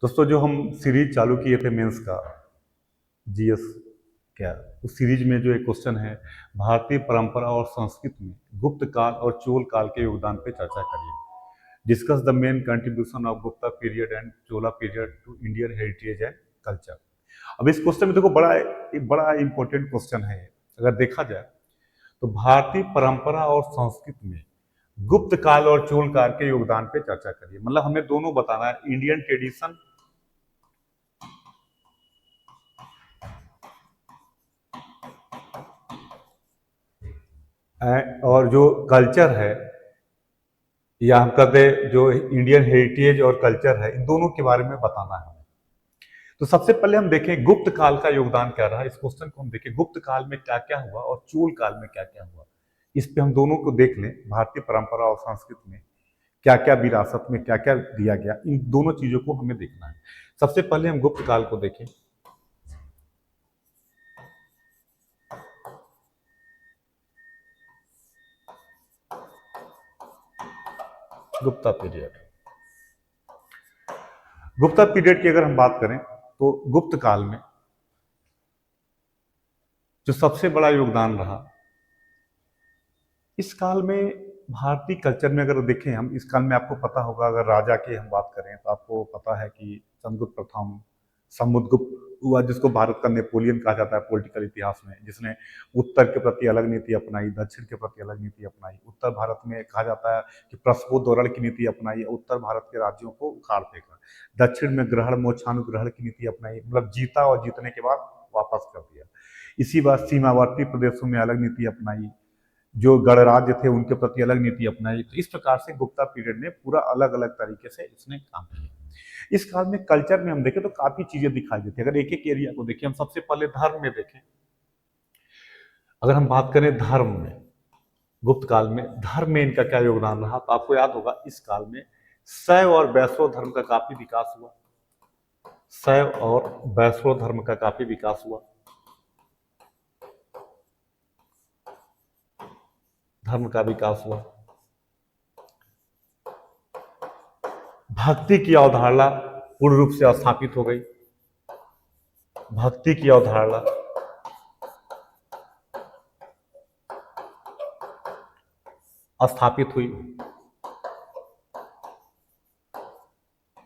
दोस्तों जो हम सीरीज चालू किए थे मेंस का जीएस क्या उस सीरीज में जो एक क्वेश्चन है, भारतीय परंपरा और संस्कृति में गुप्त काल और चोल काल के योगदान पे चर्चा करिए। Discuss the main contribution of Gupta period and Chola period to Indian heritage and culture. अब इस क्वेश्चन में देखो बड़ा इंपॉर्टेंट क्वेश्चन है। अगर देखा जाए तो भारतीय परंपरा और संस्कृति में गुप्त काल और चोल काल के योगदान पे चर्चा करिए। मतलब हमें दोनों बताना है, इंडियन ट्रेडिशन और जो कल्चर है, या हम कहते जो इंडियन हेरिटेज और कल्चर है, इन दोनों के बारे में बताना है हमें। तो सबसे पहले हम देखें गुप्त काल का योगदान क्या रहा। इस क्वेश्चन को हम देखें, गुप्त काल में क्या क्या हुआ और चोल काल में क्या क्या हुआ। इस पे हम दोनों को देख लें, भारतीय परंपरा और संस्कृति में क्या क्या विरासत में क्या क्या दिया गया, इन दोनों चीजों को हमें देखना है। सबसे पहले हम गुप्त काल को देखें। गुप्ता पीरियड, गुप्ता पीरियड की अगर हम बात करें तो गुप्त काल में जो सबसे बड़ा योगदान रहा, इस काल में भारतीय कल्चर में अगर देखें हम, इस काल में आपको पता होगा, अगर राजा की हम बात करें तो आपको पता है कि चंद्रगुप्त प्रथम, समुद्रगुप्त हुआ जिसको भारत का नेपोलियन कहा जाता है पॉलिटिकल इतिहास में, जिसने उत्तर के प्रति अलग नीति अपनाई, दक्षिण के प्रति अलग नीति अपनाई। उत्तर भारत में कहा जाता है कि प्रस्फोटोरण की नीति अपनाई, उत्तर भारत के राज्यों को उखाड़ फेंका। दक्षिण में ग्रहण मोक्षानुग्रहण की नीति अपनाई, मतलब जीता और जीतने के बाद वापस कर दिया। इसी बात सीमावर्ती प्रदेशों में अलग नीति अपनाई, जो गणराज्य थे उनके प्रति अलग नीति अपनाई। तो इस प्रकार से गुप्ता पीरियड ने पूरा अलग अलग तरीके से इसने काम किया। इस काल में कल्चर में हम देखें तो काफी चीजें दिखाई देती है। अगर एक एक एरिया को देखें, हम सबसे पहले धर्म में देखें। अगर हम बात करें धर्म में, गुप्त काल में धर्म में इनका क्या योगदान रहा, तो आपको याद होगा इस काल में शैव और वैष्णव धर्म का काफी विकास हुआ। शैव और वैष्णव धर्म का काफी विकास हुआ। धर्म का विकास हुआ। भक्ति की अवधारणा पूर्ण रूप से स्थापित हो गई। भक्ति की अवधारणा स्थापित हुई।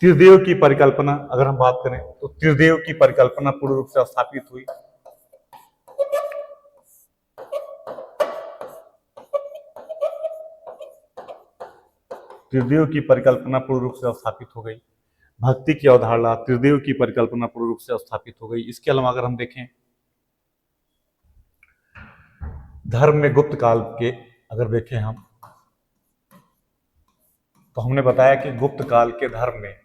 त्रिदेव की परिकल्पना अगर हम बात करें तो त्रिदेव की परिकल्पना पूर्ण रूप से स्थापित हुई। त्रिदेव की परिकल्पना पूर्ण रूप से स्थापित हो गई। भक्ति की अवधारणा, त्रिदेव की परिकल्पना पूर्ण रूप से स्थापित हो गई। इसके अलावा अगर हम देखें धर्म में गुप्त काल के अगर देखें हम, तो हमने बताया कि गुप्त काल के धर्म में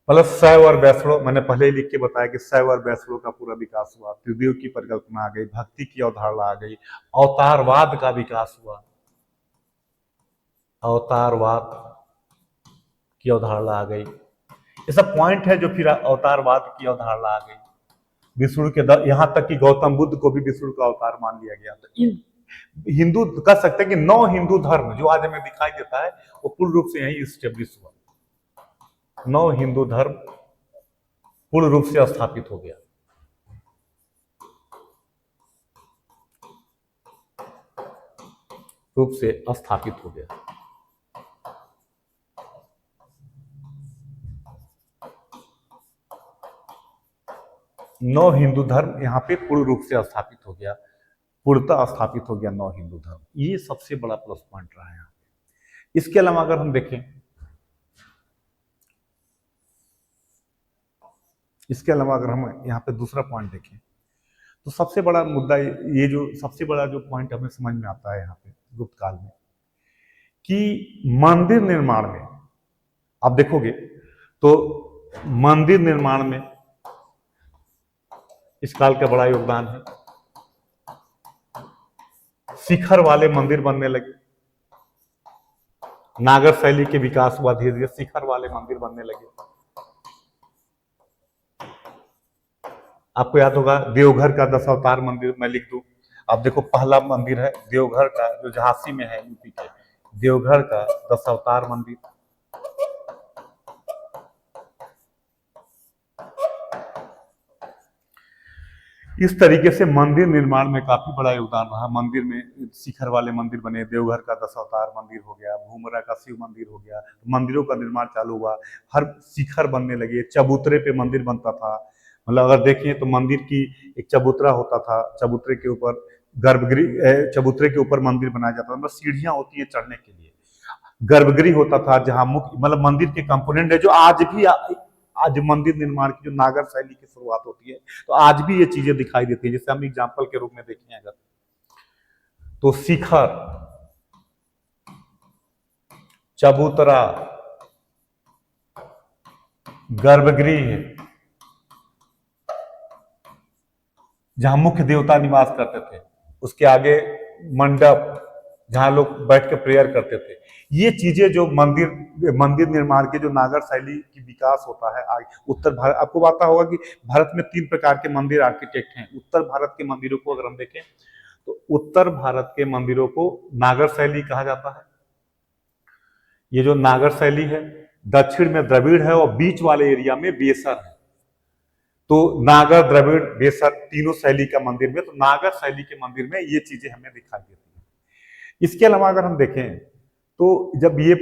मतलब शैव और वैष्णव, मैंने पहले ही लिख के बताया कि शैव और वैष्णव का पूरा विकास हुआ। त्रिदेव की परिकल्पना आ गई, भक्ति की अवधारणा आ गई, अवतारवाद का विकास हुआ। अवतारवाद की अवधारणा आ गई। ये सब पॉइंट है जो फिर अवतारवाद की अवधारणा आ गई। विष्णु के यहां तक कि गौतम बुद्ध को भी विष्णु का अवतार मान लिया गया। तो इन हिंदू कह सकते हैं कि 9 हिंदू धर्म जो आज हमें दिखाई देता है वो पूर्ण रूप से यही स्टेब्लिश हुआ। 9 हिंदू धर्म पूर्ण रूप से स्थापित हो गया। रूप से स्थापित हो गया। नौ हिंदू धर्म यहाँ पे पूर्ण रूप से स्थापित हो गया, पूर्णतः स्थापित हो गया 9 हिंदू धर्म। ये सबसे बड़ा प्लस पॉइंट रहा है यहाँ पे। इसके अलावा अगर हम देखें, इसके अलावा अगर हम यहाँ पे दूसरा पॉइंट देखें तो सबसे बड़ा मुद्दा ये जो सबसे बड़ा जो पॉइंट हमें समझ में आता है यहाँ पे गुप्त काल में, कि मंदिर निर्माण में आप देखोगे तो मंदिर निर्माण में इस काल का बड़ा योगदान है। शिखर वाले मंदिर बनने लगे, नागर शैली के विकास हुआ, धीरे धीरे शिखर वाले मंदिर बनने लगे। आपको याद होगा देवघर का 10 अवतार मंदिर मैं लिख दूं, आप देखो पहला मंदिर है देवघर का जो झांसी में है यूपी के, देवघर का 10 अवतार मंदिर। इस तरीके से मंदिर निर्माण में काफी बड़ा योगदान रहा। मंदिर में शिखर वाले मंदिर बने, देवघर का दशावतार मंदिर हो गया, भूमरा का शिव मंदिर हो गया, मंदिरों का निर्माण चालू हुआ, हर शिखर बनने लगे, चबूतरे पे मंदिर बनता था। मतलब अगर देखें तो मंदिर की एक चबूतरा होता था, चबूतरे के ऊपर गर्भगृह, चबूतरे के ऊपर मंदिर बनाया जाता था, मतलब सीढ़ियां होती है चढ़ने के लिए, गर्भगृह होता था जहां मुख्य मतलब मंदिर के कंपोनेंट है जो आज मंदिर निर्माण की जो नागर शैली की शुरुआत होती है, तो आज भी ये चीजें दिखाई देती है। जैसे हम एग्जाम्पल के रूप में देखें अगर, तो शिखर, चबूतरा, गर्भगृह, जहां मुख्य देवता निवास करते थे, उसके आगे मंडप जहां लोग बैठ के प्रेयर करते थे, ये चीजें जो मंदिर निर्माण के जो नागर शैली की विकास होता है आगे उत्तर भारत, आपको पता होगा कि भारत में 3 प्रकार के मंदिर आर्किटेक्ट हैं। उत्तर भारत के मंदिरों को अगर हम देखें तो उत्तर भारत के मंदिरों को नागर शैली कहा जाता है, ये जो नागर शैली है। दक्षिण में द्रविड़ है और बीच वाले एरिया में बेसर है। तो नागर, द्रविड़, बेसर तीनों शैली का मंदिर में, तो नागर शैली के मंदिर में ये चीजें हमें दिखाई देती हैं। इसके अलावा अगर हम देखें तो जब ये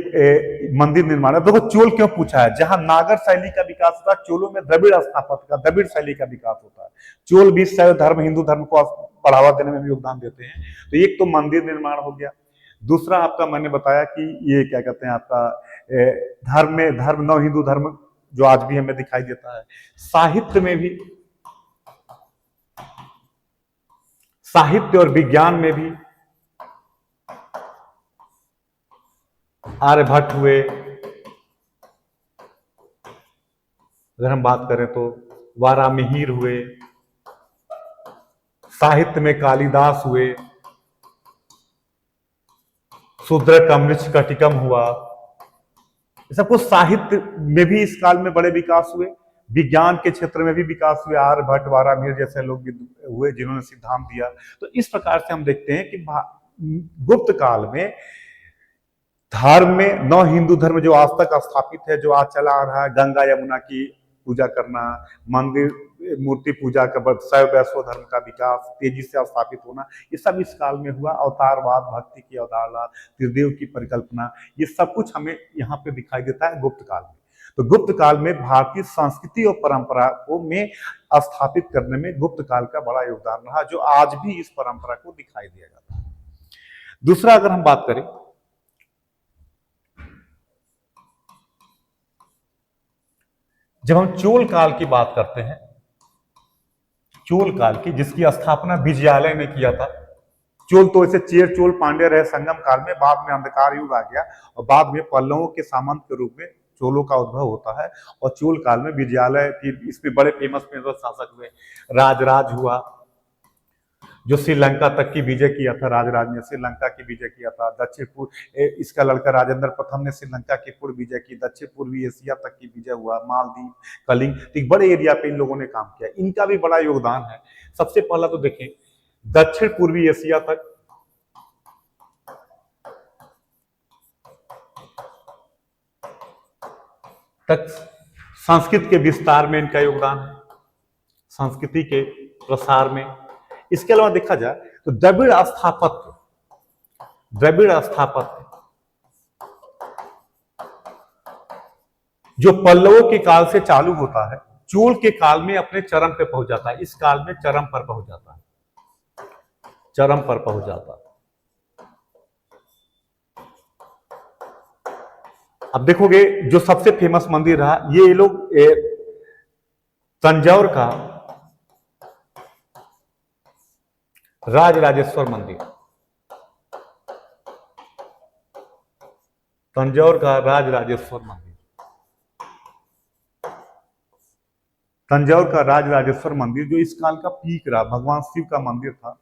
मंदिर निर्माण है, देखो चोल क्यों पूछा है, जहां नागर शैली का विकास होता है, चोलों में द्रविड़ स्थापत्य का, द्रविड़ शैली का विकास होता है। चोल भी शैव धर्म, हिंदू धर्म को बढ़ावा देने में भी योगदान देते हैं। तो एक तो मंदिर निर्माण हो गया, दूसरा आपका मैंने बताया कि ये क्या कहते हैं आपका धर्म नव हिंदू धर्म जो आज भी हमें दिखाई देता है। साहित्य में भी, साहित्य और विज्ञान में भी आर्यभट्ट हुए, अगर हम बात करें तो वारामिहिर हुए, साहित्य में कालिदास हुए, शूद्रकमृष कटिकम हुआ, सब कुछ साहित्य में भी इस काल में बड़े विकास हुए। विज्ञान के क्षेत्र में भी विकास हुए, आर्यभट्ट, वारामिहिर जैसे लोग भी हुए जिन्होंने सिद्धांत दिया। तो इस प्रकार से हम देखते हैं कि गुप्त काल में धर्म में नौ हिंदू धर्म जो आज तक स्थापित है, जो आज चला आ रहा है, गंगा यमुना की पूजा करना, मंदिर मूर्ति पूजा का, शैव वैष्णव धर्म का विकास तेजी से स्थापित होना, ये सब इस काल में हुआ। अवतारवाद, भक्ति की अवधारणा, त्रिदेव की परिकल्पना, ये सब कुछ हमें यहाँ पे दिखाई देता है गुप्त काल में। तो गुप्त काल में भारतीय संस्कृति और परंपरा को में स्थापित करने में गुप्त काल का बड़ा योगदान रहा, जो आज भी इस परंपरा को दिखाई दिया जाता है। दूसरा अगर हम बात करें, जब हम चोल काल की बात करते हैं, चोल काल की जिसकी स्थापना विजयालय ने किया था। चोल तो ऐसे चेर चोल पांड्य रहे संगम काल में, बाद में अंधकार युग आ गया और बाद में पल्लवों के सामंत के रूप में चोलों का उद्भव होता है। और चोल काल में विजयालय की, इसमें बड़े फेमस शासक हुए, राजराज हुआ जो श्रीलंका तक की विजय किया था, राजराज ने श्रीलंका की विजय किया था। दक्षिण पूर्व, इसका लड़का राजेंद्र प्रथम ने श्रीलंका की पूर्व विजय की, दक्षिण पूर्वी एशिया तक की विजय हुआ, मालदीव, कलिंग, तो एक बड़े एरिया पे इन लोगों ने काम किया। इनका भी बड़ा योगदान है। सबसे पहला तो देखें, दक्षिण पूर्वी एशिया तक संस्कृत के विस्तार में इनका योगदान है, संस्कृति के प्रसार में। इसके अलावा देखा जाए तो द्रविड़ स्थापत्य जो पल्लवों के काल से चालू होता है, चोल के काल में अपने चरम पे पहुंच जाता है। इस काल में चरम पर पहुंच जाता है। अब देखोगे जो सबसे फेमस मंदिर रहा, ये लोग तंजौर का राजराजेश्वर मंदिर, तंजौर का राजराजेश्वर मंदिर, तंजौर का राजराजेश्वर मंदिर जो इस काल का पीक रहा, भगवान शिव का मंदिर था,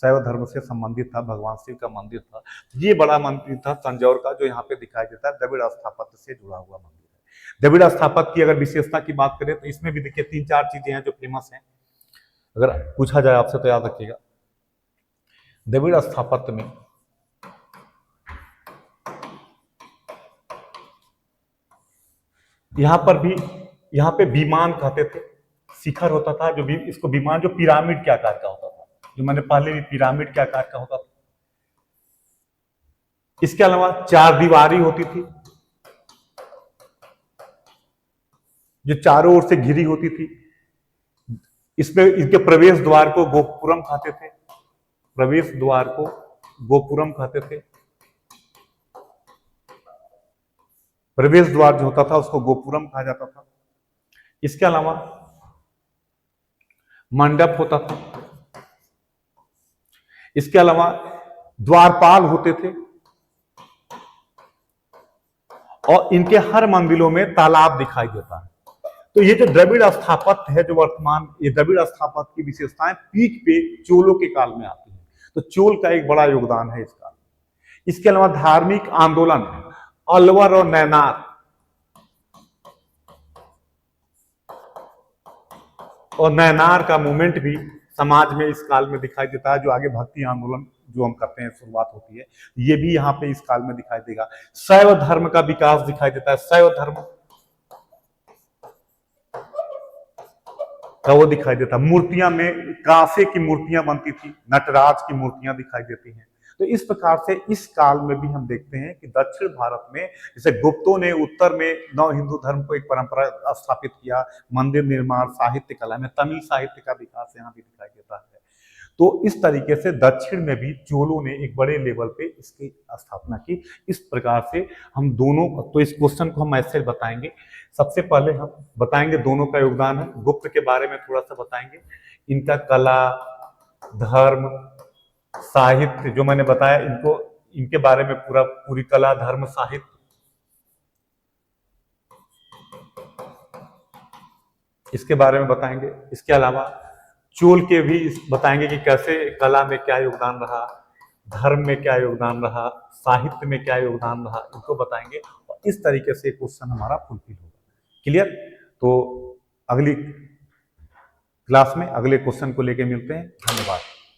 शैव धर्म से संबंधित था, भगवान शिव का मंदिर था। ये बड़ा मंदिर था तंजौर का, जो यहाँ पे दिखाई देता है, द्रविड़ स्थापत्य से जुड़ा हुआ मंदिर है। द्रविड़ स्थापत्य की अगर विशेषता की बात करें तो इसमें भी देखिए 3-4 चीजें हैं जो फेमस हैं। अगर पूछा जाए आपसे तो याद रखिएगा, द्रविड़ स्थापत्य में यहाँ पे विमान कहते थे, शिखर होता था, जो भी इसको विमान जो पिरामिड के आकार का होता था, जो मैंने पहले भी पिरामिड के आकार का होता था। इसके अलावा चार दीवारी होती थी, जो चारों ओर से घिरी होती थी। इसमें इनके प्रवेश द्वार को गोपुरम कहते थे, प्रवेश द्वार को गोपुरम कहते थे। प्रवेश द्वार जो होता था उसको गोपुरम कहा जाता था। इसके अलावा मंडप होता था। इसके अलावा द्वारपाल होते थे, और इनके हर मंदिरों में तालाब दिखाई देता है। तो ये जो द्रविड़ स्थापत्य है, जो वर्तमान ये द्रविड़ स्थापत्य की विशेषताएं पीक पे चोलों के काल में आती है। तो चोल का एक बड़ा योगदान है इस काल में। इसके अलावा धार्मिक आंदोलन, अलवर और नैनार, और नैनार का मूवमेंट भी समाज में इस काल में दिखाई देता है। जो आगे भक्ति आंदोलन जो हम करते हैं शुरुआत होती है, ये भी यहाँ पे इस काल में दिखाई देगा। शैव धर्म का विकास दिखाई देता है। शैव धर्म का वो दिखाई देता। मूर्तियां में कांसे की मूर्तियां बनती थी, नटराज की मूर्तियां दिखाई देती हैं। तो इस प्रकार से इस काल में भी हम देखते हैं कि दक्षिण भारत में जैसे गुप्तों ने उत्तर में नव हिंदू धर्म को एक परंपरा स्थापित किया, मंदिर निर्माण, साहित्य कला में तमिल साहित्य का विकास यहाँ भी दिखाई देता है। तो इस तरीके से दक्षिण में भी चोलों ने एक बड़े लेवल पे इसकी स्थापना की। इस प्रकार से हम दोनों, तो इस क्वेश्चन को हम ऐसे बताएंगे। सबसे पहले हम बताएंगे दोनों का योगदान है। गुप्त के बारे में थोड़ा सा बताएंगे, इनका कला, धर्म, साहित्य जो मैंने बताया, इनको इनके बारे में पूरी कला, धर्म, साहित्य, इसके बारे में बताएंगे। इसके अलावा चोल के भी बताएंगे कि कैसे कला में क्या योगदान रहा, धर्म में क्या योगदान रहा, साहित्य में क्या योगदान रहा, इनको बताएंगे। और इस तरीके से क्वेश्चन हमारा फुलफिल होगा। क्लियर? तो अगली क्लास में अगले क्वेश्चन को लेकर मिलते हैं। धन्यवाद।